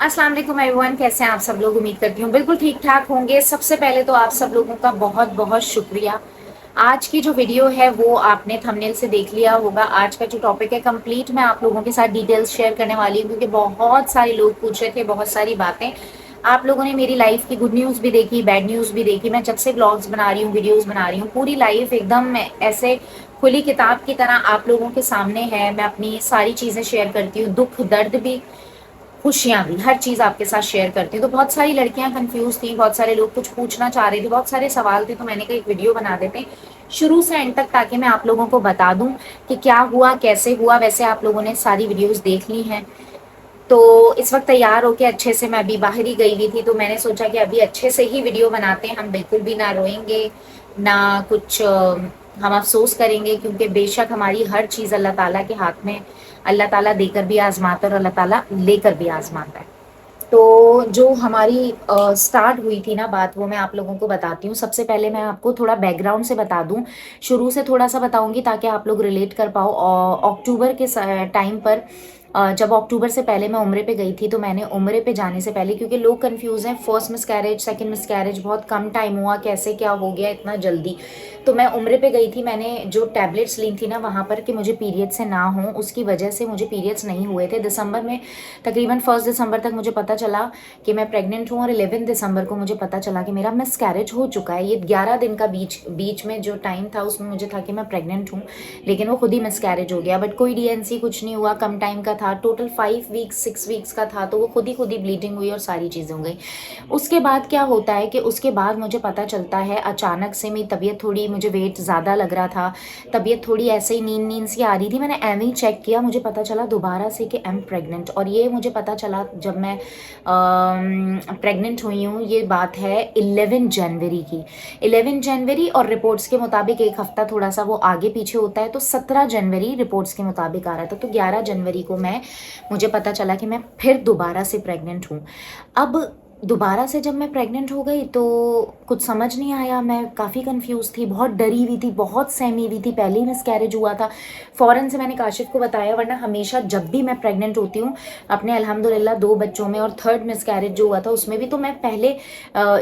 अस्सलाम वालेकुम एवरीवन, कैसे हैं आप सब लोग। उम्मीद करती हूँ बिल्कुल ठीक ठाक होंगे। सबसे पहले तो आप सब लोगों का बहुत बहुत शुक्रिया। आज की जो वीडियो है वो आपने थंबनेल से देख लिया होगा। आज का जो टॉपिक है कंप्लीट मैं आप लोगों के साथ डिटेल्स शेयर करने वाली हूँ, क्योंकि बहुत सारे लोग पूछ रहे थे बहुत सारी बातें। आप लोगों ने मेरी लाइफ की गुड न्यूज़ भी देखी, बैड न्यूज़ भी देखी। मैं जब से ब्लॉग्स बना रही हूँ, वीडियोज़ बना रही हूँ, पूरी लाइफ एकदम ऐसे खुली किताब की तरह आप लोगों के सामने है। मैं अपनी सारी चीज़ें शेयर करती हूँ, दुख दर्द भी, खुशियां भी, हर चीज आपके साथ शेयर करती हूँ। तो बहुत सारी लड़कियां कंफ्यूज थी, बहुत सारे लोग कुछ पूछना चाह रहे थे, बहुत सारे सवाल थे, तो मैंने कहा एक वीडियो बना देते हैं शुरू से एंड तक, ताकि मैं आप लोगों को बता दूं कि क्या हुआ, कैसे हुआ। वैसे आप लोगों ने सारी वीडियोस देख ली हैं, तो इस वक्त तैयार होके अच्छे से, मैं अभी बाहर ही गई हुई थी, तो मैंने सोचा कि अभी अच्छे से ही वीडियो बनाते हैं। हम बिल्कुल भी ना रोएंगे ना कुछ हम अफसोस करेंगे, क्योंकि बेशक हमारी हर चीज़ अल्लाह ताला के हाथ में। अल्लाह ताला देकर भी आजमाता है और अल्लाह ताला लेकर भी आजमाता है। तो जो हमारी स्टार्ट हुई थी ना बात, वो मैं आप लोगों को बताती हूँ। सबसे पहले मैं आपको थोड़ा बैकग्राउंड से बता दूँ, शुरू से थोड़ा सा बताऊंगी ताकि आप लोग रिलेट कर पाओ। अक्टूबर के टाइम पर, जब अक्टूबर से पहले मैं उम्रे पे गई थी, तो मैंने उम्रे पे जाने से पहले, क्योंकि लोग कंफ्यूज हैं, फर्स्ट मिसकैरेज, सेकंड मिसकैरेज, बहुत कम टाइम हुआ, कैसे क्या हो गया इतना जल्दी। तो मैं उम्रे पे गई थी, मैंने जो टैबलेट्स ली थी ना वहाँ पर कि मुझे पीरियड्स से ना हो, उसकी वजह से मुझे पीरियड्स नहीं हुए थे दिसंबर में। तकरीबन 1 दिसंबर तक मुझे पता चला कि मैं प्रेग्नेंट हूँ, और 11 दिसंबर को मुझे पता चला कि मेरा मिसकैरेज हो चुका है। ये 11 दिन का बीच में जो टाइम था, उसमें मुझे था कि मैं प्रेग्नेंट हूँ, लेकिन वो खुद ही मिसकैरेज हो गया। बट कोई डीएनसी कुछ नहीं हुआ, कम टाइम का था, टोटल 5 वीक्स 6 वीक्स का था, तो वो खुद ही ब्लीडिंग हुई और सारी चीज़ें हो गई। उसके बाद क्या होता है कि उसके बाद मुझे पता चलता है अचानक से मेरी तबीयत थोड़ी, मुझे वेट ज़्यादा लग रहा था, तबीयत थोड़ी ऐसे ही नींद नींद सी आ रही थी। मैंने एम ही चेक किया, मुझे पता चला दोबारा से कि एम प्रेग्नेंट। और ये मुझे पता चला जब मैं प्रेग्नेंट हुई हूँ। ये बात है 11 जनवरी की, 11 जनवरी, और रिपोर्ट्स के मुताबिक एक हफ्ता थोड़ा सा वो आगे पीछे होता है, तो 17 जनवरी रिपोर्ट्स के मुताबिक आ रहा था। तो 11 जनवरी को मुझे पता चला कि मैं फिर दोबारा से प्रेग्नेंट हूँ। अब दोबारा से जब मैं प्रेग्नेंट हो गई तो कुछ समझ नहीं आया, मैं काफ़ी कंफ्यूज थी, बहुत डरी हुई थी, बहुत सहमी हुई थी। पहले ही मिसकैरेज हुआ था, फ़ौरन से मैंने काशिफ को बताया, वरना हमेशा जब भी मैं प्रेग्नेंट होती हूँ अपने अल्हम्दुलिल्लाह 2 बच्चों में, और थर्ड मिसकैरेज जो हुआ था उसमें भी, तो मैं पहले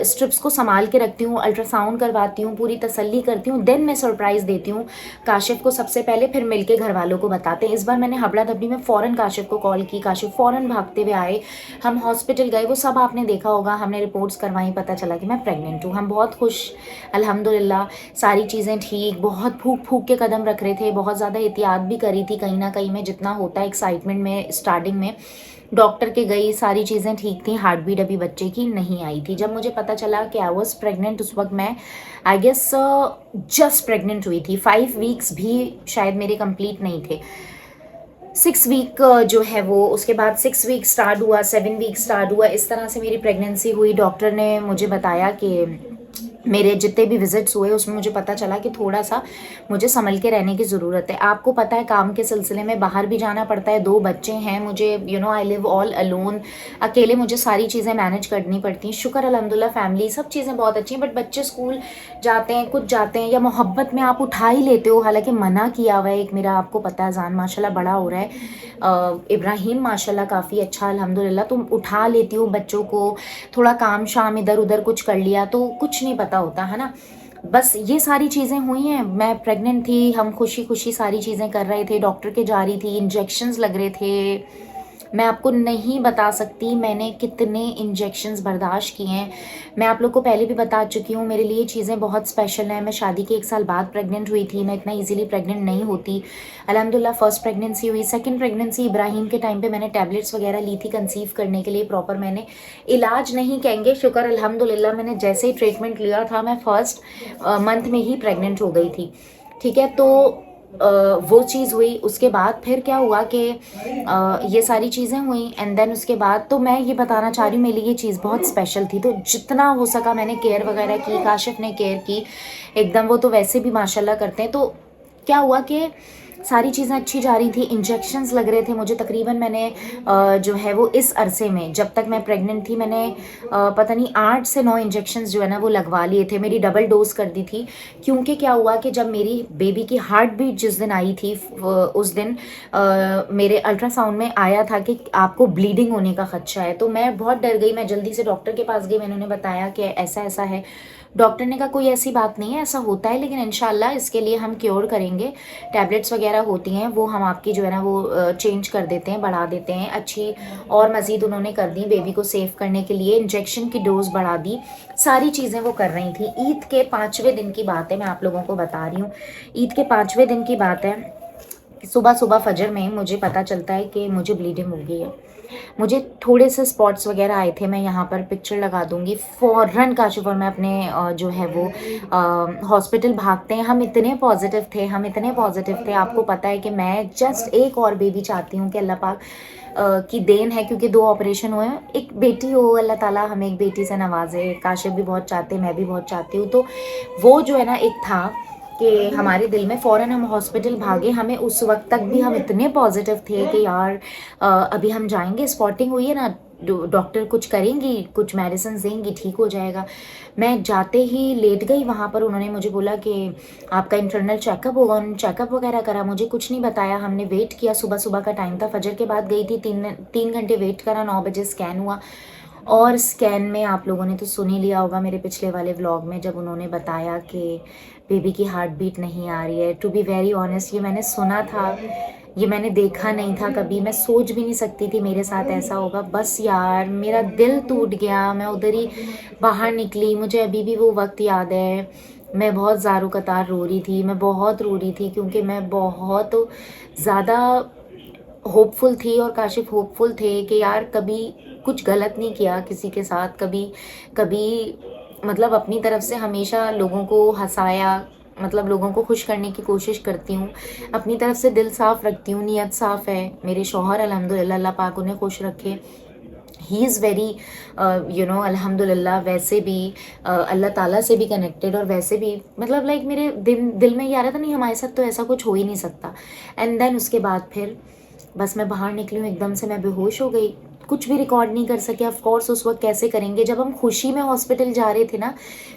स्ट्रिप्स को संभाल के रखती हूँ, अल्ट्रासाउंड करवाती हूँ, पूरी तसल्ली करती हूँ, देन मैं सरप्राइज़ देती हूँ काशिफ को सबसे पहले, फिर मिलके घर वालों को बताते हैं। इस बार मैंने हबड़ा धबड़ी में फ़ौरन काशिफ को कॉल की, काशिफ फ़ौरन भागते हुए आए, हम हॉस्पिटल गए, वो सब आपने देखा होगा, हमने रिपोर्ट्स करवाई, पता चला कि मैं प्रेग्नेंट हूँ। हम बहुत खुश, अल्हम्दुलिल्लाह, सारी चीज़ें ठीक, बहुत फूक फूक के कदम रख रहे थे, बहुत ज़्यादा एहतियात भी करी थी कहीं ना कहीं में, जितना होता है एक्साइटमेंट में स्टार्टिंग में। डॉक्टर के गई, सारी चीज़ें ठीक थी, हार्ट बीट अभी बच्चे की नहीं आई थी। जब मुझे पता चला कि आई वॉज प्रेग्नेंट, उस वक्त मैं आई गेस जस्ट प्रेग्नेंट हुई थी, 5 वीक्स भी शायद मेरे कंप्लीट नहीं थे। 6 वीक जो है वो, उसके बाद 6 वीक स्टार्ट हुआ, 7 वीक स्टार्ट हुआ, इस तरह से मेरी प्रेगनेंसी हुई। डॉक्टर ने मुझे बताया कि मेरे जितने भी विजिट्स हुए उसमें मुझे पता चला कि थोड़ा सा मुझे संभल के रहने की ज़रूरत है। आपको पता है काम के सिलसिले में बाहर भी जाना पड़ता है, 2 बच्चे हैं मुझे, आई लिव ऑल अलोन, अकेले मुझे सारी चीज़ें मैनेज करनी पड़ती हैं। शुक्र अल्हम्दुलिल्लाह, फैमिली सब चीज़ें बहुत अच्छी हैं, बट बच्चे स्कूल जाते हैं, कुछ जाते हैं, या मोहब्बत में आप उठा ही लेते हो, हालांकि मना किया हुआ है। एक मेरा आपको पता है जान माशाल्लाह बड़ा हो रहा है, इब्राहिम माशाल्लाह काफ़ी अच्छा अल्हम्दुलिल्लाह, तुम उठा लेती हूँ बच्चों को, थोड़ा काम शाम इधर उधर कुछ कर लिया तो कुछ नहीं पता होता है ना। बस ये सारी चीज़ें हुई हैं, मैं प्रेग्नेंट थी, हम खुशी खुशी सारी चीज़ें कर रहे थे, डॉक्टर के जा रही थी, इंजेक्शंस लग रहे थे। मैं आपको नहीं बता सकती मैंने कितने इंजेक्शंस बर्दाश्त किए हैं। मैं आप लोग को पहले भी बता चुकी हूँ, मेरे लिए चीज़ें बहुत स्पेशल हैं। मैं शादी के 1 साल बाद प्रेग्नेंट हुई थी, मैं इतना इजीली प्रेग्नेंट नहीं होती। अल्हम्दुलिल्लाह फर्स्ट प्रेगनेंसी हुई, सेकंड प्रेगनेंसी इब्राहिम के टाइम पे मैंने टैबलेट्स वगैरह ली थी कंसीव करने के लिए, प्रॉपर मैंने इलाज नहीं कहेंगे, शुक्र अल्हम्दुलिल्लाह, मैंने जैसे ही ट्रीटमेंट लिया था मैं फर्स्ट मंथ में ही प्रेग्नेंट हो गई थी। ठीक है, तो वो चीज़ हुई। उसके बाद फिर क्या हुआ कि ये सारी चीज़ें हुई, एंड देन उसके बाद तो मैं ये बताना चाह रही हूँ, मेरे लिए ये चीज़ बहुत स्पेशल थी, तो जितना हो सका मैंने केयर वगैरह की, काशिफ ने केयर की एकदम, वो तो वैसे भी माशाल्लाह करते हैं। तो क्या हुआ कि सारी चीज़ें अच्छी जा रही थी, इंजेक्शंस लग रहे थे मुझे। तकरीबन मैंने जो है वो इस अरसे में, जब तक मैं प्रेग्नेंट थी, मैंने पता नहीं 8 से 9 इंजेक्शंस जो है ना वो लगवा लिए थे। मेरी डबल डोज कर दी थी, क्योंकि क्या हुआ कि जब मेरी बेबी की हार्ट बीट जिस दिन आई थी, उस दिन मेरे अल्ट्रासाउंड में आया था कि आपको ब्लीडिंग होने का खदशा है। तो मैं बहुत डर गई, मैं जल्दी से डॉक्टर के पास गई, मैंने उन्हें बताया कि ऐसा ऐसा है। डॉक्टर ने कहा कोई ऐसी बात नहीं है, ऐसा होता है, लेकिन इंशाल्लाह इसके लिए हम क्योर करेंगे। टैबलेट्स वगैरह होती हैं वो हम आपकी जो है ना वो चेंज कर देते हैं, बढ़ा देते हैं अच्छी, और मज़ीद उन्होंने कर दी बेबी को सेव करने के लिए, इंजेक्शन की डोज बढ़ा दी, सारी चीज़ें वो कर रही थी। ईद के 5वें दिन की बात है, मैं आप लोगों को बता रही हूँ। ईद के 5वें दिन की बात है, सुबह सुबह फजर में मुझे पता चलता है कि मुझे ब्लीडिंग हो गई है। मुझे थोड़े से स्पॉट्स वगैरह आए थे, मैं यहाँ पर पिक्चर लगा दूंगी। फ़ौरन काशिफ और मैं अपने जो है वो हॉस्पिटल भागते हैं। हम इतने पॉजिटिव थे, हम इतने पॉजिटिव थे, आपको पता है कि मैं जस्ट एक और बेबी चाहती हूँ कि अल्लाह पाक की देन है, क्योंकि 2 ऑपरेशन हुए हैं, एक बेटी हो, अल्लाह ताला हमें एक बेटी से नवाजे। काशिफ भी बहुत चाहते, मैं भी बहुत चाहती हूँ। तो वो जो है ना एक था कि हमारे दिल में, फ़ौरन हम हॉस्पिटल भागे। हमें उस वक्त तक भी हम इतने पॉजिटिव थे कि यार अभी हम जाएंगे, स्पॉटिंग हुई है ना, डॉक्टर कुछ करेंगी, कुछ मेडिसिन देंगी, ठीक हो जाएगा। मैं जाते ही लेट गई वहाँ पर। उन्होंने मुझे बोला कि आपका इंटरनल चेकअप होगा। उन्होंने चेकअप वगैरह करा, मुझे कुछ नहीं बताया। हमने वेट किया, सुबह सुबह का टाइम था, फजर के बाद गई थी, 3 घंटे वेट करा, 9 बजे स्कैन हुआ। और स्कैन में आप लोगों ने तो सुन ही लिया होगा मेरे पिछले वाले व्लॉग में, जब उन्होंने बताया कि बेबी की हार्ट बीट नहीं आ रही है। टू बी वेरी ऑनेस्ट, ये मैंने सुना था, ये मैंने देखा नहीं था कभी, मैं सोच भी नहीं सकती थी मेरे साथ ऐसा होगा। बस यार मेरा दिल टूट गया, मैं उधर ही बाहर निकली। मुझे अभी भी वो वक्त याद है, मैं बहुत ज़ारो कतार रो रही थी, मैं बहुत रो रही थी, क्योंकि मैं बहुत ज़्यादा होपफुल थी और काशिफ होपफुल थे कि यार कभी कुछ गलत नहीं किया किसी के साथ, कभी कभी मतलब अपनी तरफ से हमेशा लोगों को हंसाया, मतलब लोगों को खुश करने की कोशिश करती हूँ, अपनी तरफ से दिल साफ़ रखती हूँ, नीयत साफ़ है। मेरे शौहर अल्हम्दुलिल्लाह, अल्लाह पाक उन्हें खुश रखे, ही इज़ वेरी अल्हम्दुलिल्लाह। वैसे भी अल्लाह ताला से भी कनेक्टेड, और वैसे भी मतलब लाइक मेरे दिल में ये आ रहा था, नहीं हमारे साथ तो ऐसा कुछ हो ही नहीं सकता। एंड देन उसके बाद फिर बस मैं बाहर निकली हूँ, एकदम से मैं बेहोश हो गई, कुछ भी रिकॉर्ड नहीं कर सके। ऑफ कोर्स उस वक्त कैसे करेंगे, जब हम खुशी में हॉस्पिटल जा रहे थे ना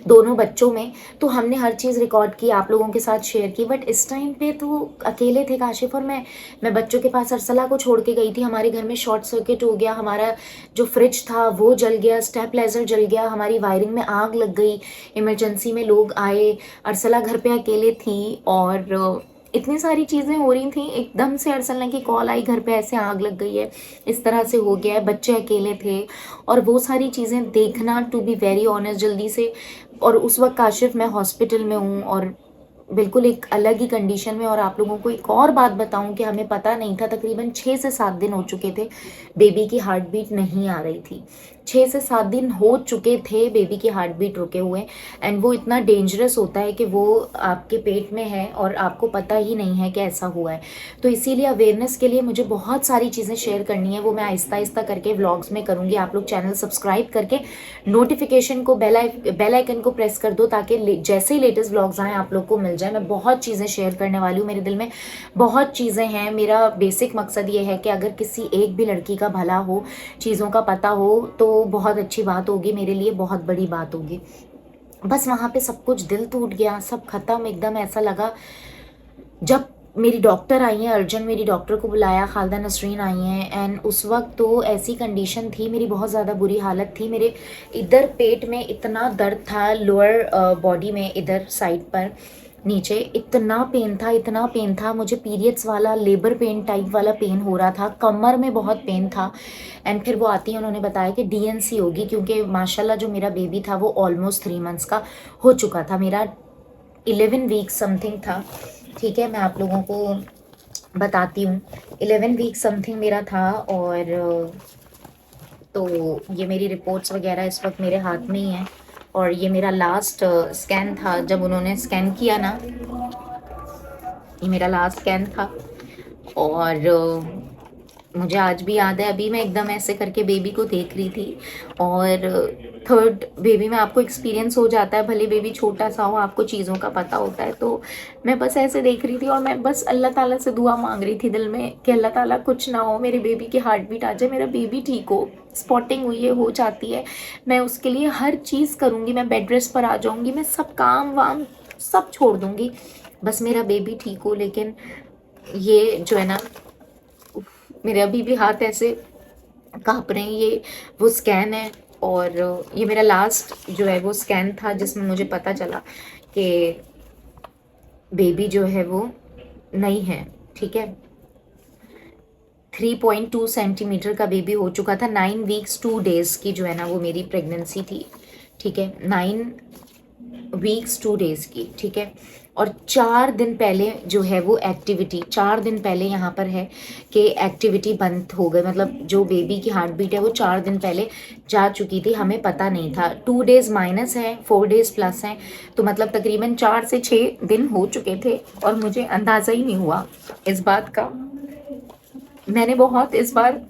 दोनों बच्चों में, तो हमने हर चीज़ रिकॉर्ड की, आप लोगों के साथ शेयर की। बट इस टाइम पे तो अकेले थे काशिफ और मैं बच्चों के पास अरसला को छोड़ के गई थी। हमारे घर में शॉर्ट सर्किट हो गया, हमारा जो फ्रिज था वो जल गया, स्टेबलाइजर जल गया, हमारी वायरिंग में आग लग गई, इमरजेंसी में लोग आए, अरसला घर पे अकेले थी, और इतनी सारी चीज़ें हो रही थी। एकदम से अरसलना की कॉल आई, घर पे ऐसे आग लग गई है, इस तरह से हो गया है, बच्चे अकेले थे, और वो सारी चीज़ें देखना, टू बी वेरी ऑनेस्ट, जल्दी से। और उस वक्त काशिफ मैं हॉस्पिटल में हूँ और बिल्कुल एक अलग ही कंडीशन में। और आप लोगों को एक और बात बताऊं कि हमें पता नहीं था, तकरीबन 6 से 7 दिन हो चुके थे बेबी की हार्ट बीट नहीं आ रही थी। 6 से 7 दिन हो चुके थे बेबी की हार्ट बीट रुके हुए। एंड वो इतना डेंजरस होता है कि वो आपके पेट में है और आपको पता ही नहीं है कि ऐसा हुआ है। तो इसीलिए अवेयरनेस के लिए मुझे बहुत सारी चीज़ें शेयर करनी है, वो मैं आहिस्ता आहिस्ता करके व्लॉग्स में करूँगी। आप लोग चैनल सब्सक्राइब करके नोटिफिकेशन को बेल आइकन को प्रेस कर दो, ताकि जैसे ही लेटेस्ट व्लॉग्स आएँ आप लोग को मिल जाए। मैं बहुत चीज़ें शेयर करने वाली हूँ, मेरे दिल में बहुत चीज़ें हैं। मेरा बेसिक मकसद ये है कि अगर किसी एक भी लड़की का भला हो, चीज़ों का पता हो, तो बहुत अच्छी बात होगी, मेरे लिए बहुत बड़ी बात होगी। बस वहाँ पे सब कुछ दिल टूट गया, सब खत्म एकदम। ऐसा लगा जब मेरी डॉक्टर आई हैं, अर्जेंट मेरी डॉक्टर को बुलाया, खालिदा नसरीन आई हैं, एंड उस वक्त तो ऐसी कंडीशन थी मेरी, बहुत ज़्यादा बुरी हालत थी। मेरे इधर पेट में इतना दर्द था, लोअर बॉडी में इधर साइड पर नीचे इतना पेन था, इतना पेन था, मुझे पीरियड्स वाला लेबर पेन टाइप वाला पेन हो रहा था, कमर में बहुत पेन था। एंड फिर वो आती हैं, उन्होंने बताया कि डीएनसी होगी, क्योंकि माशाल्लाह जो मेरा बेबी था वो ऑलमोस्ट 3 मंथ्स का हो चुका था, मेरा 11 वीक समथिंग था। ठीक है, मैं आप लोगों को बताती हूँ, 11 वीक समथिंग मेरा था। और तो ये मेरी रिपोर्ट्स वगैरह इस वक्त मेरे हाथ में ही हैं। और ये मेरा लास्ट स्कैन था, जब उन्होंने स्कैन किया ना, ये मेरा लास्ट स्कैन था। और मुझे आज भी याद है, अभी मैं एकदम ऐसे करके बेबी को देख रही थी। और थर्ड बेबी में आपको एक्सपीरियंस हो जाता है, भले बेबी छोटा सा हो, आपको चीज़ों का पता होता है। तो मैं बस ऐसे देख रही थी और मैं बस अल्लाह ताला से दुआ मांग रही थी दिल में कि अल्लाह ताला कुछ ना हो, मेरे बेबी की हार्ट बीट आ जाए, मेरा बेबी ठीक हो। स्पॉटिंग हुई है, हो जाती है, मैं उसके लिए हर चीज़ करूँगी, मैं बेड रेस्ट पर आ जाऊँगी, मैं सब काम वाम सब छोड़ दूँगी, बस मेरा बेबी ठीक हो। लेकिन ये जो है ना, मेरे अभी भी हाथ ऐसे काँप रहे हैं। ये वो स्कैन है, और ये मेरा लास्ट जो है वो स्कैन था जिसमें मुझे पता चला कि बेबी जो है वो नहीं है, ठीक है। 3.2 सेंटीमीटर का बेबी हो चुका था। 9 वीक्स 2 डेज़ की जो है ना वो मेरी प्रेगनेंसी थी, ठीक है। 9 वीक्स 2 डेज़ की, ठीक है। और 4 दिन पहले जो है वो एक्टिविटी, 4 दिन पहले यहाँ पर है कि एक्टिविटी बंद हो गई, मतलब जो बेबी की हार्ट बीट है वो 4 दिन पहले जा चुकी थी, हमें पता नहीं था। 2 डेज़ माइनस है, 4 डेज़ प्लस हैं, तो मतलब तकरीबन 4 से 6 दिन हो चुके थे और मुझे अंदाज़ा ही नहीं हुआ इस बात का। मैंने बहुत इस बार,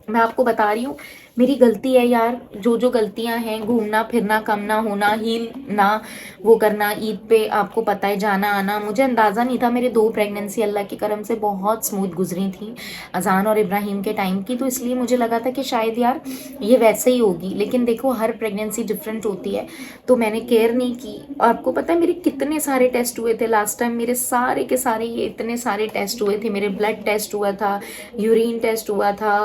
मैं आपको बता रही हूँ, मेरी गलती है यार। जो जो गलतियाँ हैं, घूमना फिरना कम ना होना, हील ना वो करना, ईद पे आपको पता है जाना आना, मुझे अंदाज़ा नहीं था। मेरे 2 प्रेगनेंसी अल्लाह के करम से बहुत स्मूथ गुजरी थी, अजान और इब्राहिम के टाइम की, तो इसलिए मुझे लगा था कि शायद यार ये वैसे ही होगी। लेकिन देखो हर प्रेगनेंसी डिफरेंट होती है, तो मैंने केयर नहीं की। आपको पता है मेरे कितने सारे टेस्ट हुए थे लास्ट टाइम, मेरे सारे के सारे ये इतने सारे टेस्ट हुए थे। मेरे ब्लड टेस्ट हुआ था, यूरिन टेस्ट हुआ था,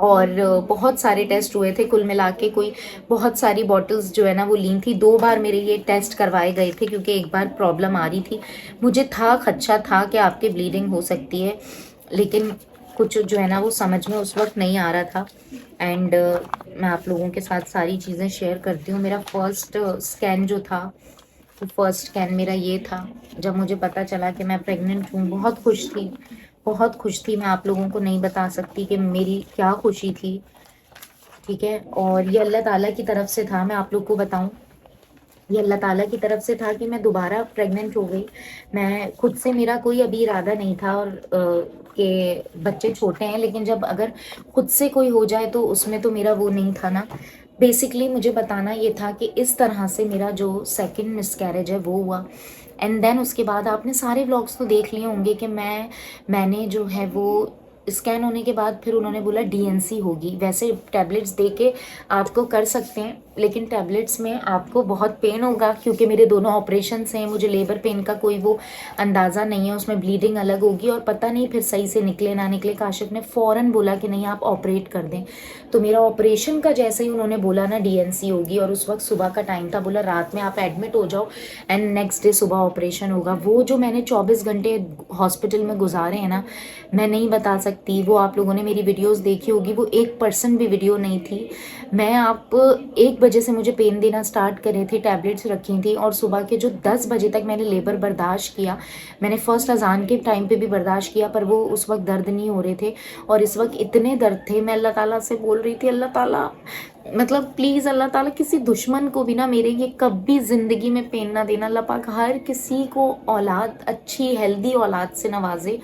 और बहुत सारे टेस्ट हुए थे, कुल मिला के कोई बहुत सारी बॉटल्स जो है ना वो ली थी। 2 बार मेरे ये टेस्ट करवाए गए थे, क्योंकि एक बार प्रॉब्लम आ रही थी, मुझे था खदशा था कि आपके ब्लीडिंग हो सकती है, लेकिन कुछ जो है ना वो समझ में उस वक्त नहीं आ रहा था। एंड मैं आप लोगों के साथ सारी चीज़ें शेयर करती हूँ। मेरा फर्स्ट स्कैन जो था, फर्स्ट स्कैन मेरा ये था जब मुझे पता चला कि मैं प्रेग्नेंट हूँ। बहुत खुश थी, बहुत खुश थी। मैं आप लोगों को नहीं बता सकती कि मेरी क्या खुशी थी, ठीक है। और ये अल्लाह ताला की तरफ से था, मैं आप लोग को बताऊं, ये अल्लाह ताला की तरफ से था कि मैं दोबारा प्रेग्नेंट हो गई। मैं खुद से, मेरा कोई अभी इरादा नहीं था, और कि बच्चे छोटे हैं, लेकिन जब अगर खुद से कोई हो जाए तो उसमें तो मेरा वो नहीं था ना। बेसिकली मुझे बताना ये था कि इस तरह से मेरा जो सेकंड मिसकैरेज है वो हुआ। एंड देन उसके बाद आपने सारे व्लॉग्स तो देख लिए होंगे कि मैंने जो है वो स्कैन होने के बाद फिर उन्होंने बोला डीएनसी होगी। वैसे टैबलेट्स दे के आपको कर सकते हैं, लेकिन टैबलेट्स में आपको बहुत पेन होगा, क्योंकि मेरे दोनों ऑपरेशंस हैं, मुझे लेबर पेन का कोई वो अंदाज़ा नहीं है, उसमें ब्लीडिंग अलग होगी और पता नहीं फिर सही से निकले ना निकले। काशिफ ने फ़ौरन बोला कि नहीं आप ऑपरेट कर दें। तो मेरा ऑपरेशन का जैसे ही उन्होंने बोला ना डीएनसी होगी, और उस वक्त सुबह का टाइम था, बोला रात में आप एडमिट हो जाओ एंड नेक्स्ट डे सुबह ऑपरेशन होगा। वो जो मैंने 24 घंटे हॉस्पिटल में गुजारे हैं ना, मैं नहीं बता सकती। वो आप लोगों ने मेरी वीडियोस देखी होगी, वो 1% भी वीडियो नहीं थी। मैं आप 1 बजे से मुझे पेन देना स्टार्ट करे थे, टैबलेट्स रखी थी, और सुबह के जो 10 बजे तक मैंने लेबर बर्दाश्त किया। मैंने फर्स्ट अजान के टाइम पे भी बर्दाश्त किया, पर वो उस वक्त दर्द नहीं हो रहे थे, और इस वक्त इतने दर्द थे। मैं अल्लाह ताला से बोल रही थी, अल्लाह ताला मतलब प्लीज़ अल्लाह ताला किसी दुश्मन को भी ना मेरे ये कभी ज़िंदगी में पेन ना देना। अल्लाह पाक हर किसी को औलाद, अच्छी हेल्दी औलाद से नवाजे।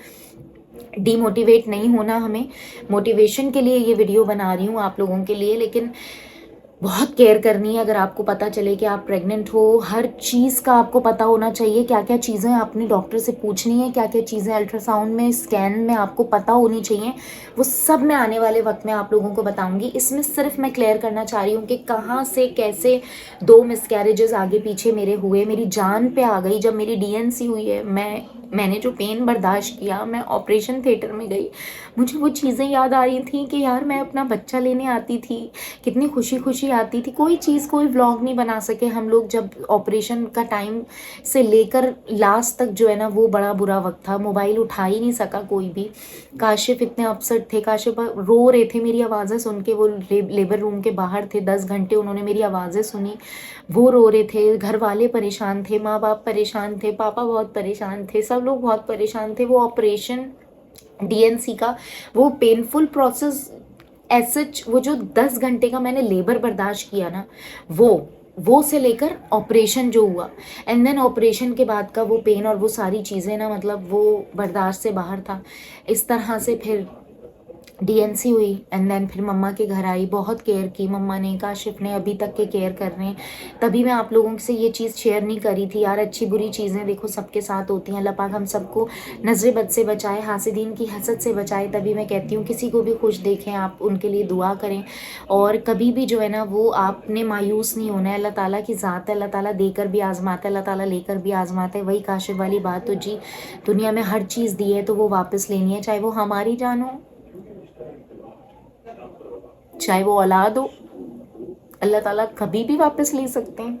डीमोटिवेट नहीं होना हमें, मोटिवेशन के लिए ये वीडियो बना रही हूँ आप लोगों के लिए, लेकिन बहुत केयर करनी है। अगर आपको पता चले कि आप प्रेग्नेंट हो, हर चीज़ का आपको पता होना चाहिए, क्या क्या चीज़ें अपने डॉक्टर से पूछनी है, क्या क्या चीज़ें अल्ट्रासाउंड में, स्कैन में आपको पता होनी चाहिए, वो सब मैं आने वाले वक्त में आप लोगों को बताऊंगी। इसमें सिर्फ मैं क्लियर करना चाह रही हूँ कि कहाँ से कैसे 2 मिसकैरेजेस आगे पीछे मेरे हुए, मेरी जान पे आ गई। जब मेरी डीएनसी हुई है, मैंने जो पेन बर्दाश्त किया, मैं ऑपरेशन थिएटर में गई, मुझे वो चीज़ें याद आ रही थी कि यार मैं अपना बच्चा लेने आती थी, कितनी खुशी खुशी आती थी। कोई चीज़, कोई व्लॉग नहीं बना सके हम लोग, जब ऑपरेशन का टाइम से लेकर लास्ट तक जो है ना वो बड़ा बुरा वक्त था। मोबाइल उठा ही नहीं सका कोई भी। काशिफ इतने अपसेट थे, काशिफ रो रहे थे मेरी आवाज़ें सुन के। वो लेबर रूम के बाहर थे, 10 घंटे उन्होंने मेरी आवाज़ें सुनी, वो रो रहे थे। घर वाले परेशान थे, माँ बाप परेशान थे, पापा बहुत परेशान थे, सब लोग बहुत परेशान थे। वो ऑपरेशन डीएनसी का वो पेनफुल प्रोसेस एसच, वो जो 10 घंटे का मैंने लेबर बर्दाश्त किया ना, वो से लेकर ऑपरेशन जो हुआ, एंड देन ऑपरेशन के बाद का वो पेन और वो सारी चीज़ें ना, मतलब वो बर्दाश्त से बाहर था। इस तरह से फिर डीएनसी हुई एंड देन फिर मम्मा के घर आई, बहुत केयर की मम्मा ने, काशिफ ने, अभी तक के केयर कर रहे हैं। तभी मैं आप लोगों से ये चीज़ शेयर नहीं करी थी यार, अच्छी बुरी चीज़ें देखो सबके साथ होती हैं, अल्लाह पाक हम सबको नज़र बद से बचाए, हासिदीन की हसद से बचाए। तभी मैं कहती हूँ किसी को भी खुश देखें आप उनके लिए दुआ करें, और कभी भी जो है ना वो आपने मायूस नहीं होना है। अल्लाह ताला की ज़ात है, अल्लाह ताला देकर भी आजमाता है, अल्लाह ताला लेकर भी आजमाता है। वही काशिफ वाली बात तो जी, दुनिया में हर चीज़ दी है तो वो वापस लेनी है, चाहे वो हमारी जान हो, चाहे वो औलाद हो, अल्लाह ताला कभी भी वापस ले सकते हैं।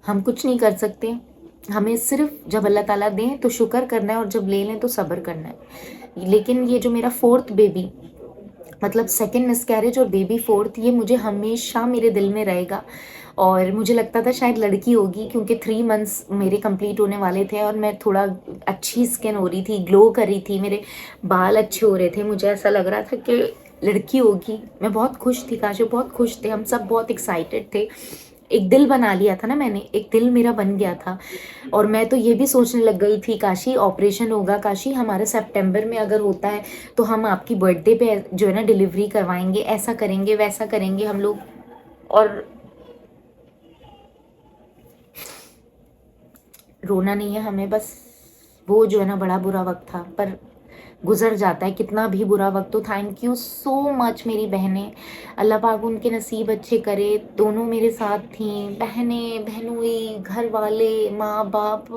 हम कुछ नहीं कर सकते, हमें सिर्फ जब अल्लाह ताला दें तो शुक्र करना है, और जब ले लें तो सब्र करना है। लेकिन ये जो मेरा फोर्थ बेबी, मतलब सेकंड मिसकैरेज और बेबी फोर्थ, ये मुझे हमेशा मेरे दिल में रहेगा। और मुझे लगता था शायद लड़की होगी, क्योंकि 3 मंथ्स मेरे कंप्लीट होने वाले थे और मैं थोड़ा अच्छी स्किन हो रही थी, ग्लो कर रही थी, मेरे बाल अच्छे हो रहे थे, मुझे ऐसा लग रहा था कि लड़की होगी। मैं बहुत खुश थी, काशो बहुत खुश थे, हम सब बहुत एक्साइटेड थे। एक दिल बना लिया था ना मैंने, एक दिल मेरा बन गया था। और मैं तो ये भी सोचने लग गई थी, काशी ऑपरेशन होगा, काशी हमारे सितंबर में अगर होता है तो हम आपकी बर्थडे पे जो है ना डिलीवरी करवाएंगे, ऐसा करेंगे वैसा करेंगे हम लोग। और रोना नहीं है हमें, बस वो जो है ना बड़ा बुरा वक्त था, पर गुजर जाता है कितना भी बुरा वक्त। तो थैंक यू सो मच मेरी बहनें, अल्लाह पाक उनके नसीब अच्छे करे। दोनों मेरे साथ थी, बहनें, बहनोई, घर वाले, माँ बाप,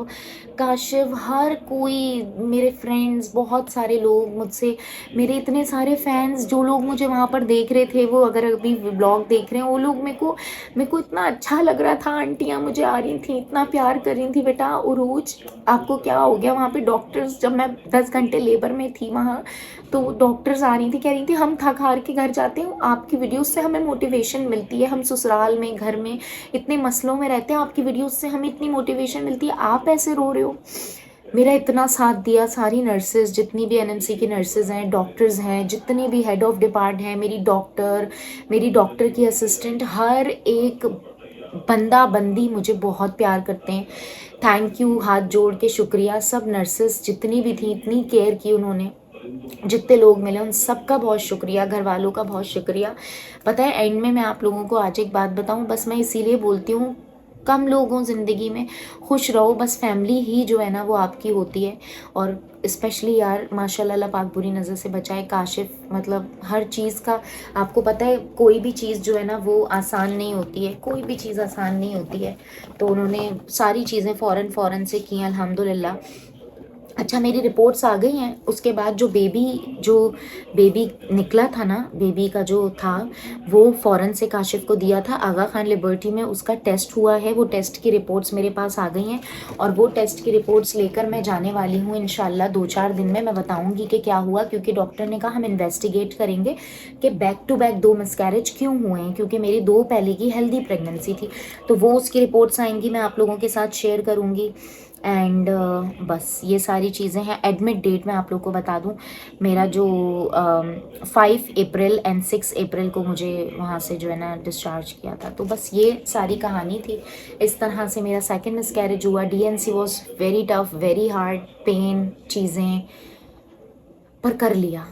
काशिफ, हर कोई, मेरे फ्रेंड्स, बहुत सारे लोग मुझसे, मेरे इतने सारे फैंस, जो लोग मुझे वहाँ पर देख रहे थे, वो अगर अभी ब्लॉग देख रहे हैं, वो लोग मेरे को इतना अच्छा लग रहा था। आंटियाँ मुझे आ रही थी, इतना प्यार कर रही थी, बेटा उरूज आपको क्या हो गया। वहाँ पे डॉक्टर्स, जब मैं 10 घंटे लेबर में थी वहाँ, तो डॉक्टर्स आ रही थी, कह रही थी हम थक हार के घर जाते हैं, आपकी वीडियोस से हमें मोटिवेशन मिलती है, हम ससुराल में घर में इतने मसलों में रहते हैं, आपकी वीडियोस से हमें इतनी मोटिवेशन मिलती है, आप ऐसे रो रहे हो। मेरा इतना साथ दिया सारी नर्सेज, जितनी भी एनएमसी की नर्सेज हैं, डॉक्टर्स हैं, जितने भी हेड ऑफ डिपार्ट हैं, मेरी डॉक्टर की असिस्टेंट, हर एक बंदा बंदी मुझे बहुत प्यार करते हैं। थैंक यू, हाथ जोड़ के शुक्रिया। सब नर्सेस जितनी भी थी, इतनी केयर की उन्होंने, जितने लोग मिले उन सबका बहुत शुक्रिया, घर वालों का बहुत शुक्रिया। पता है एंड में मैं आप लोगों को आज एक बात बताऊं, बस मैं इसीलिए बोलती हूँ, कम लोग हों ज़िंदगी में, खुश रहो, बस फैमिली ही जो है ना वो आपकी होती है। और स्पेशली यार माशाल्लाह, अल्लाह पाक बुरी नज़र से बचाए। काशिफ, मतलब हर चीज़ का आपको पता है, कोई भी चीज़ जो है ना वो आसान नहीं होती है, कोई भी चीज़ आसान नहीं होती है। तो उन्होंने सारी चीज़ें फ़ौरन से की अल्हम्दुलिल्लाह। अच्छा, मेरी रिपोर्ट्स आ गई हैं। उसके बाद जो बेबी निकला था ना, बेबी का जो था वो फ़ौरन से काशिफ को दिया था आगा खान लिबर्टी में, उसका टेस्ट हुआ है, वो टेस्ट की रिपोर्ट्स मेरे पास आ गई हैं। और वो टेस्ट की रिपोर्ट्स लेकर मैं जाने वाली हूँ इंशाल्लाह, 2-4 दिन में मैं बताऊँगी कि क्या हुआ, क्योंकि डॉक्टर ने कहा हम इन्वेस्टिगेट करेंगे कि बैक टू बैक 2 मिसकैरेज क्यों हुए हैं, क्योंकि मेरी 2 पहले की हेल्दी प्रेगनेंसी थी। तो वो उसकी रिपोर्ट्स आएंगी, मैं आप लोगों के साथ शेयर करूँगी। एंड बस ये सारी चीज़ें हैं। एडमिट डेट मैं आप लोग को बता दूं, मेरा जो 5 अप्रैल एंड 6 अप्रैल को मुझे वहाँ से जो है ना डिस्चार्ज किया था। तो बस ये सारी कहानी थी। इस तरह से मेरा सेकंड मिसकैरेज हुआ। DNC was very tough, very hard, pain चीज़ें, पर कर लिया।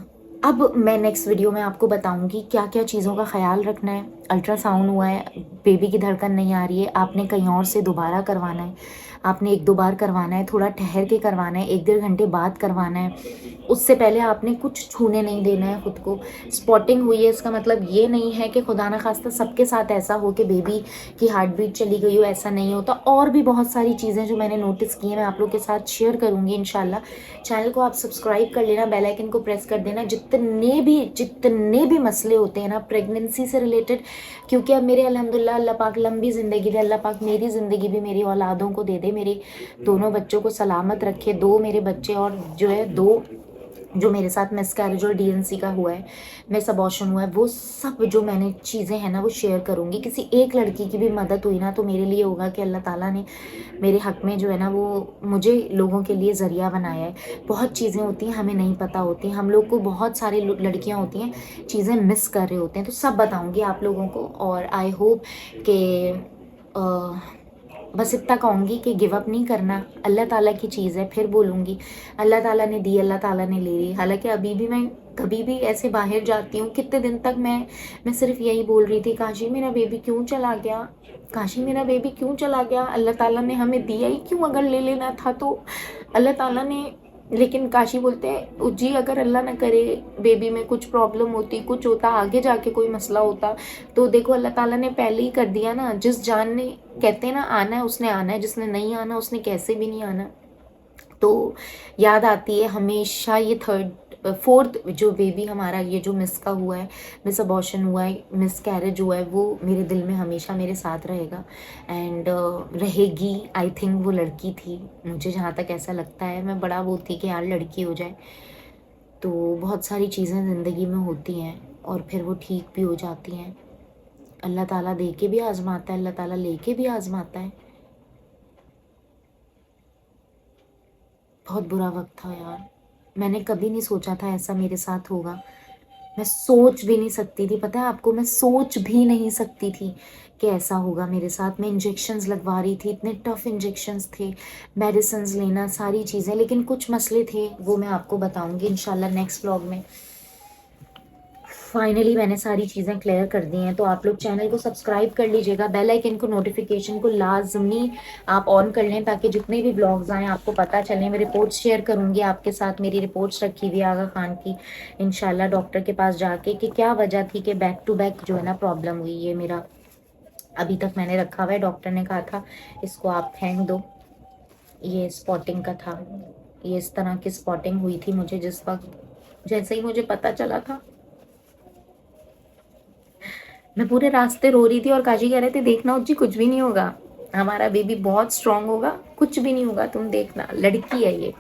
अब मैं नेक्स्ट वीडियो में आपको बताऊंगी क्या क्या चीज़ों का ख्याल रखना है। अल्ट्रासाउंड हुआ है, बेबी की धड़कन नहीं आ रही है, आपने कहीं और से दोबारा करवाना है, आपने 1-2 बार करवाना है, थोड़ा ठहर के करवाना है, 1-1.5 घंटे बाद करवाना है। उससे पहले आपने कुछ छूने नहीं देना है खुद को। स्पॉटिंग हुई है, इसका मतलब ये नहीं है कि खुदा ना खास्ता सबके साथ ऐसा हो कि बेबी की हार्ट बीट चली गई हो, ऐसा नहीं होता। और भी बहुत सारी चीज़ें जो मैंने नोटिस की हैं मैं आप लोग के साथ शेयर करूँगी इंशाल्लाह। चैनल को आप सब्सक्राइब कर लेना, बेल आइकन को प्रेस कर देना। जितने भी मसले होते हैं ना प्रेगनेंसी से रिलेटेड, क्योंकि अब मेरे अल्हम्दुलिल्लाह अल्लाह पाक लंबी ज़िंदगी दे, अल्लाह पाक मेरी ज़िंदगी भी मेरी औलादों को दे दे, मेरे दोनों बच्चों को सलामत रखे, 2 मेरे बच्चे और जो है 2 जो मेरे साथ मिसकैरेज और डीएनसी का हुआ है, मिस अबॉर्शन हुआ है, वो सब जो मैंने चीज़ें हैं ना वो शेयर करूँगी। किसी एक लड़की की भी मदद हुई ना तो मेरे लिए होगा कि अल्लाह ताला ने मेरे हक में जो है ना वो मुझे लोगों के लिए ज़रिया बनाया है। बहुत चीज़ें होती हैं हमें नहीं पता होती, हम लोग को बहुत सारी लड़कियाँ होती हैं चीज़ें मिस कर रहे होते हैं, तो सब बताऊँगी आप लोगों को। और आई होप कि बस इतना कहूँगी कि गिव अप नहीं करना, अल्लाह ताला की चीज़ है। फिर बोलूँगी अल्लाह ताला ने दी, अल्लाह ताला ने ले ली। हालांकि अभी भी मैं कभी भी ऐसे बाहर जाती हूँ, कितने दिन तक मैं सिर्फ यही बोल रही थी, काशी मेरा बेबी क्यों चला गया, काशी मेरा बेबी क्यों चला गया, अल्लाह ताला ने हमें दिया ही क्यों, अगर ले लेना था तो अल्लाह ताला ने। लेकिन काशी बोलते हैं जी अगर अल्लाह ना करे बेबी में कुछ प्रॉब्लम होती, कुछ होता, आगे जाके कोई मसला होता, तो देखो अल्लाह ताला ने पहले ही कर दिया ना। जिस जान ने, कहते हैं ना, आना है उसने आना है, जिसने नहीं आना उसने कैसे भी नहीं आना। तो याद आती है हमेशा ये फोर्थ जो बेबी हमारा, ये जो मिस का हुआ है, मिस अबॉर्शन हुआ है, मिस कैरेज हुआ है, वो मेरे दिल में हमेशा मेरे साथ रहेगा एंड रहेगी। आई थिंक वो लड़की थी, मुझे जहाँ तक ऐसा लगता है। मैं बड़ा वो थी कि यार लड़की हो जाए। तो बहुत सारी चीज़ें ज़िंदगी में होती हैं और फिर वो ठीक भी हो जाती हैं। अल्लाह ताला दे के भी आजमाता है, अल्लाह ताला लेके भी आजमाता है। बहुत बुरा वक्त था यार, मैंने कभी नहीं सोचा था ऐसा मेरे साथ होगा। मैं सोच भी नहीं सकती थी, पता है आपको, मैं सोच भी नहीं सकती थी कि ऐसा होगा मेरे साथ। मैं इंजेक्शंस लगवा रही थी, इतने टफ इंजेक्शंस थे, मेडिसिन्स लेना, सारी चीज़ें, लेकिन कुछ मसले थे, वो मैं आपको बताऊंगी इंशाल्लाह नेक्स्ट व्लॉग में। फाइनली मैंने सारी चीज़ें क्लियर कर दी हैं। तो आप लोग चैनल को सब्सक्राइब कर लीजिएगा, बेल आइकन को, नोटिफिकेशन को लाजमी आप ऑन कर लें ताकि जितने भी ब्लॉग्स आएँ आपको पता चले। मैं रिपोर्ट्स शेयर करूँगी आपके साथ, मेरी रिपोर्ट्स रखी हुई आगा खान की, इंशाल्लाह डॉक्टर के पास जाके कि क्या वजह थी कि बैक टू बैक जो है ना प्रॉब्लम हुई। ये मेरा अभी तक मैंने रखा हुआ है, डॉक्टर ने कहा था इसको आप फेंक दो। ये स्पॉटिंग का था, ये इस तरह की स्पॉटिंग हुई थी मुझे जिस वक्त, जैसे ही मुझे पता चला था। मैं पूरे रास्ते रो रही थी और काशी कह रहे थे देखना उज्जी कुछ भी नहीं होगा, हमारा बेबी बहुत स्ट्रांग होगा, कुछ भी नहीं होगा, तुम देखना, लड़की है ये।